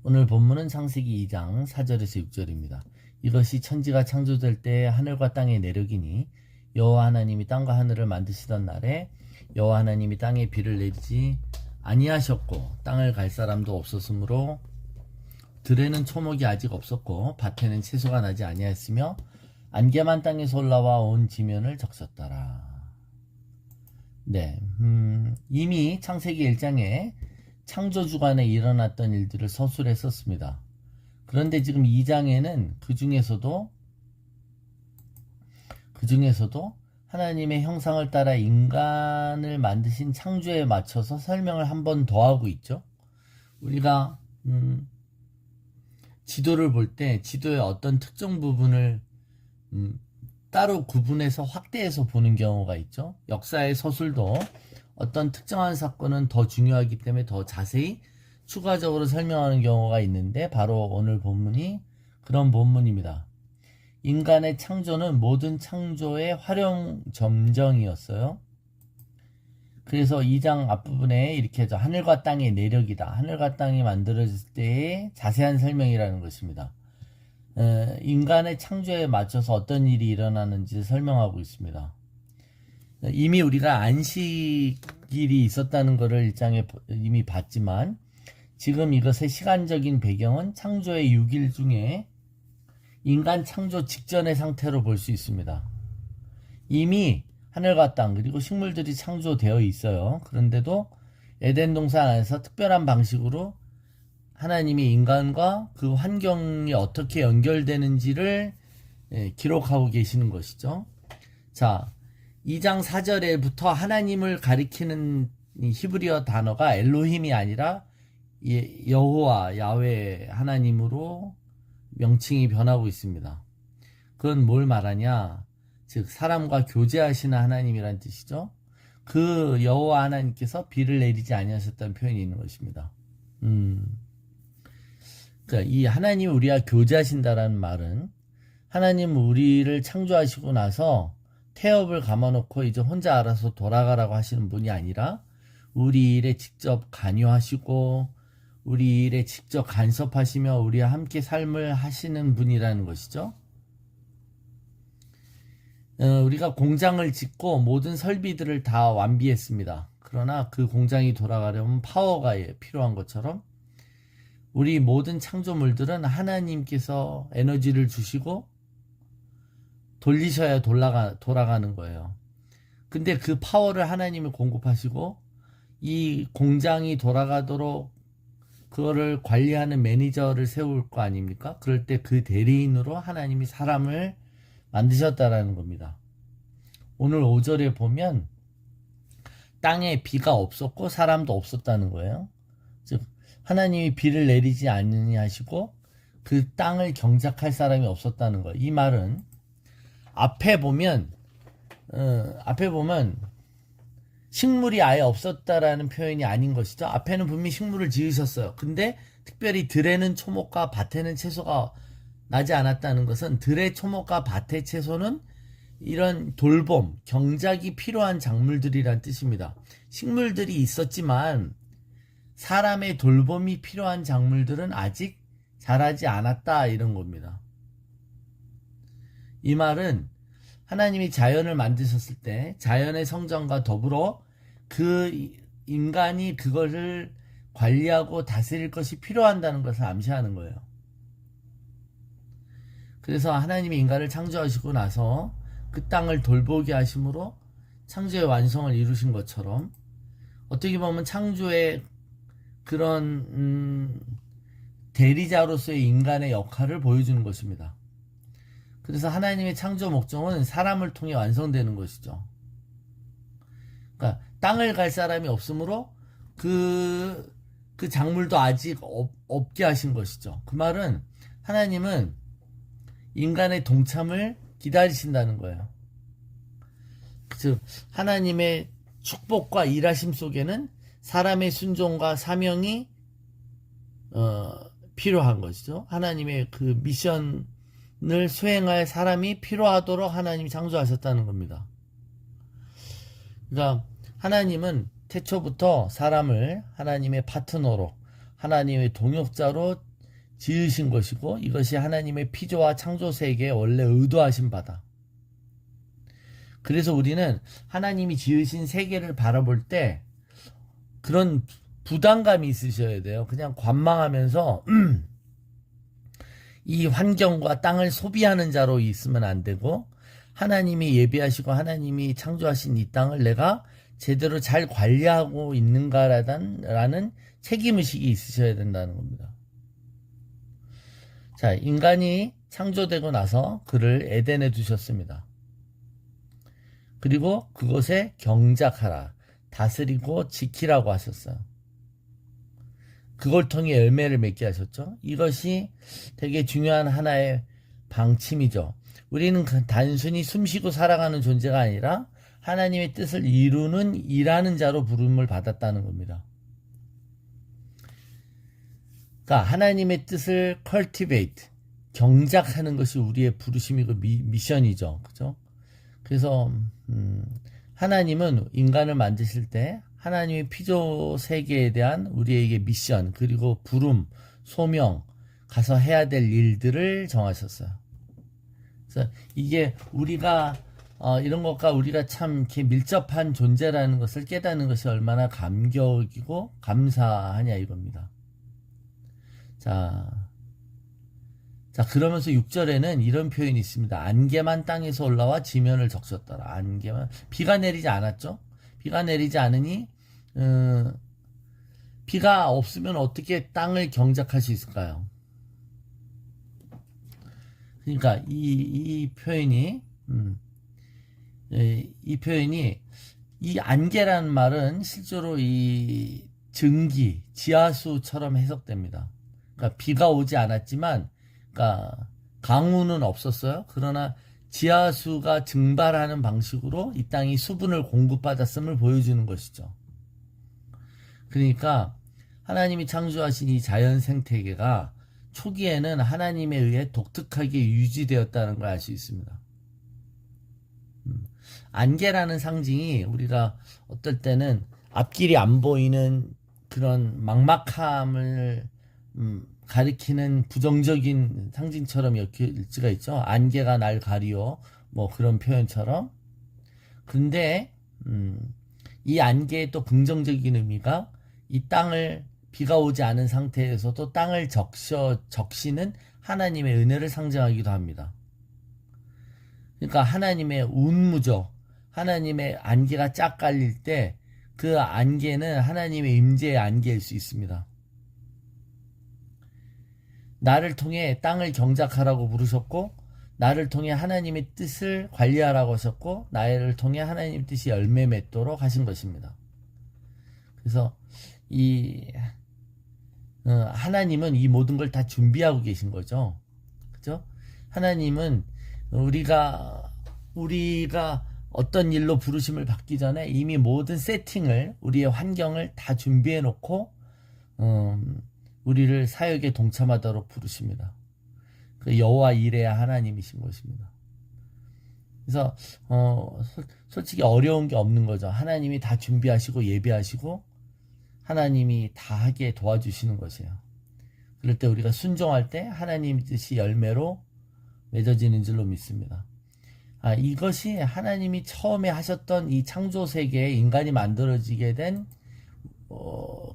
오늘 본문은 창세기 2장 4절에서 6절입니다. 이것이 천지가 창조될 때 하늘과 땅의 내력이니 여호와 하나님이 땅과 하늘을 만드시던 날에 여호와 하나님이 땅에 비를 내리지 아니하셨고 땅을 갈 사람도 없었으므로 들에는 초목이 아직 없었고 밭에는 채소가 나지 아니하였으며 안개만 땅에서 올라와 온 지면을 적셨더라. 네, 이미 창세기 1장에 창조 주간에 일어났던 일들을 서술해 썼습니다. 그런데 지금 2장에는 그 중에서도 하나님의 형상을 따라 인간을 만드신 창조에 맞춰서 설명을 한 번 더 하고 있죠. 우리가 지도를 볼 때 지도의 어떤 특정 부분을 따로 구분해서 확대해서 보는 경우가 있죠. 역사의 서술도 어떤 특정한 사건은 더 중요하기 때문에 더 자세히 추가적으로 설명하는 경우가 있는데 바로 오늘 본문이 그런 본문입니다. 인간의 창조는 모든 창조의 활용점정이었어요. 그래서 2장 앞부분에 이렇게 해서 하늘과 땅의 내력이다. 하늘과 땅이 만들어질 때의 자세한 설명이라는 것입니다. 인간의 창조에 맞춰서 어떤 일이 일어나는지 설명하고 있습니다. 이미 우리가 안식일이 있었다는 것을 1장에 이미 봤지만 지금 이것의 시간적인 배경은 창조의 6일 중에 인간 창조 직전의 상태로 볼 수 있습니다. 이미 하늘과 땅 그리고 식물들이 창조되어 있어요. 그런데도 에덴 동산 안에서 특별한 방식으로 하나님이 인간과 그 환경이 어떻게 연결되는지를 기록하고 계시는 것이죠. 자, 2장 4절에부터 하나님을 가리키는 히브리어 단어가 엘로힘이 아니라 여호와, 야훼 하나님으로 명칭이 변하고 있습니다. 그건 뭘 말하냐? 즉 사람과 교제하시는 하나님이란 뜻이죠. 그 여호와 하나님께서 비를 내리지 아니하셨다는 표현이 있는 것입니다. 그러니까 이 하나님이 우리와 교제하신다라는 말은 하나님 우리를 창조하시고 나서 태엽을 감아놓고 이제 혼자 알아서 돌아가라고 하시는 분이 아니라 우리 일에 직접 관여하시고 우리 일에 직접 간섭하시며 우리와 함께 삶을 하시는 분이라는 것이죠. 우리가 공장을 짓고 모든 설비들을 다 완비했습니다. 그러나 그 공장이 돌아가려면 파워가 필요한 것처럼 우리 모든 창조물들은 하나님께서 에너지를 주시고 돌리셔야 돌아가는 거예요. 근데 그 파워를 하나님이 공급하시고 이 공장이 돌아가도록 그거를 관리하는 매니저를 세울 거 아닙니까? 그럴 때 그 대리인으로 하나님이 사람을 만드셨다라는 겁니다. 오늘 5절에 보면 땅에 비가 없었고 사람도 없었다는 거예요. 즉 하나님이 비를 내리지 않으시고 그 땅을 경작할 사람이 없었다는 거예요. 이 말은 앞에 보면 식물이 아예 없었다라는 표현이 아닌 것이죠. 앞에는 분명히 식물을 지으셨어요. 근데 특별히 들에는 초목과 밭에는 채소가 나지 않았다는 것은 들의 초목과 밭의 채소는 이런 돌봄, 경작이 필요한 작물들이란 뜻입니다. 식물들이 있었지만 사람의 돌봄이 필요한 작물들은 아직 자라지 않았다 이런 겁니다. 이 말은 하나님이 자연을 만드셨을 때 자연의 성정과 더불어 그 인간이 그것을 관리하고 다스릴 것이 필요한다는 것을 암시하는 거예요. 그래서 하나님이 인간을 창조하시고 나서 그 땅을 돌보게 하심으로 창조의 완성을 이루신 것처럼 어떻게 보면 창조의 그런 대리자로서의 인간의 역할을 보여주는 것입니다. 그래서 하나님의 창조 목적은 사람을 통해 완성되는 것이죠. 그러니까 땅을 갈 사람이 없으므로 그 작물도 아직 없게 하신 것이죠. 그 말은 하나님은 인간의 동참을 기다리신다는 거예요. 즉 하나님의 축복과 일하심 속에는 사람의 순종과 사명이 필요한 것이죠. 하나님의 그 미션을 수행할 사람이 필요하도록 하나님이 창조하셨다는 겁니다. 그러니까 하나님은 태초부터 사람을 하나님의 파트너로 하나님의 동역자로 지으신 것이고 이것이 하나님의 피조와 창조 세계에 원래 의도하신 바다. 그래서 우리는 하나님이 지으신 세계를 바라볼 때 그런 부담감이 있으셔야 돼요. 그냥 관망하면서 이 환경과 땅을 소비하는 자로 있으면 안 되고 하나님이 예비하시고 하나님이 창조하신 이 땅을 내가 제대로 잘 관리하고 있는가라는 책임의식이 있으셔야 된다는 겁니다. 자, 인간이 창조되고 나서 그를 에덴에 두셨습니다. 그리고 그것에 경작하라, 다스리고 지키라고 하셨어요. 그걸 통해 열매를 맺게 하셨죠. 이것이 되게 중요한 하나의 방침이죠. 우리는 단순히 숨쉬고 살아가는 존재가 아니라 하나님의 뜻을 이루는 일하는 자로 부름을 받았다는 겁니다. 그러니까 하나님의 뜻을 cultivate, 경작하는 것이 우리의 부르심이고 미션이죠. 그죠? 그래서 하나님은 인간을 만드실 때 하나님의 피조 세계에 대한 우리에게 미션 그리고 부름, 소명, 가서 해야 될 일들을 정하셨어요. 그래서 이게 우리가 이런 것과 우리가 참 이렇게 밀접한 존재라는 것을 깨닫는 것이 얼마나 감격이고 감사하냐 이겁니다. 자, 그러면서 6절에는 이런 표현이 있습니다. 안개만 땅에서 올라와 지면을 적셨더라. 안개만. 비가 내리지 않았죠? 비가 내리지 않으니 비가 없으면 어떻게 땅을 경작할 수 있을까요? 그러니까 이 표현이 이 안개라는 말은 실제로 이 증기, 지하수처럼 해석됩니다. 그러니까 비가 오지 않았지만 그러니까 강우는 없었어요. 그러나 지하수가 증발하는 방식으로 이 땅이 수분을 공급받았음을 보여주는 것이죠. 그러니까 하나님이 창조하신 이 자연 생태계가 초기에는 하나님에 의해 독특하게 유지되었다는 걸 알 수 있습니다. 안개라는 상징이 우리가 어떨 때는 앞길이 안 보이는 그런 막막함을 가리키는 부정적인 상징처럼 엮일 수가 있죠. 안개가 날 가리오 뭐 그런 표현처럼. 근데 이 안개의 또 긍정적인 의미가 이 땅을 비가 오지 않은 상태에서도 땅을 적시는 하나님의 은혜를 상징하기도 합니다. 그러니까 하나님의 운무죠. 하나님의 안개가 쫙 깔릴 때 그 안개는 하나님의 임재의 안개일 수 있습니다. 나를 통해 땅을 경작하라고 부르셨고 나를 통해 하나님의 뜻을 관리하라고 하셨고 나를 통해 하나님의 뜻이 열매 맺도록 하신 것입니다. 그래서 하나님은 이 모든 걸 다 준비하고 계신 거죠. 그죠? 하나님은 우리가 어떤 일로 부르심을 받기 전에 이미 모든 세팅을 우리의 환경을 다 준비해 놓고 우리를 사역에 동참하도록 부르십니다. 그 여호와 이레야 하나님이신 것입니다. 그래서 솔직히 어려운 게 없는 거죠. 하나님이 다 준비하시고 예비하시고 하나님이 다 하게 도와주시는 것이에요. 그럴 때 우리가 순종할 때 하나님 뜻이 열매로 맺어지는 줄로 믿습니다. 이것이 하나님이 처음에 하셨던 이 창조 세계에 인간이 만들어지게 된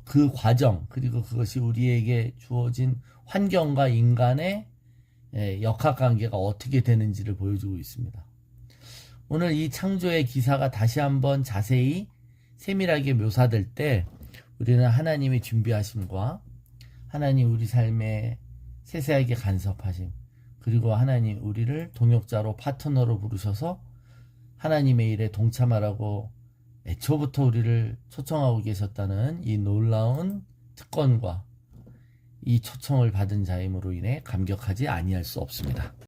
그 과정 그리고 그것이 우리에게 주어진 환경과 인간의 역학관계가 어떻게 되는지를 보여주고 있습니다. 오늘 이 창조의 기사가 다시 한번 자세히 세밀하게 묘사될 때 우리는 하나님의 준비하심과 하나님 우리 삶에 세세하게 간섭하심 그리고 하나님 우리를 동역자로 파트너로 부르셔서 하나님의 일에 동참하라고 애초부터 우리를 초청하고 계셨다는 이 놀라운 특권과 이 초청을 받은 자임으로 인해 감격하지 아니할 수 없습니다.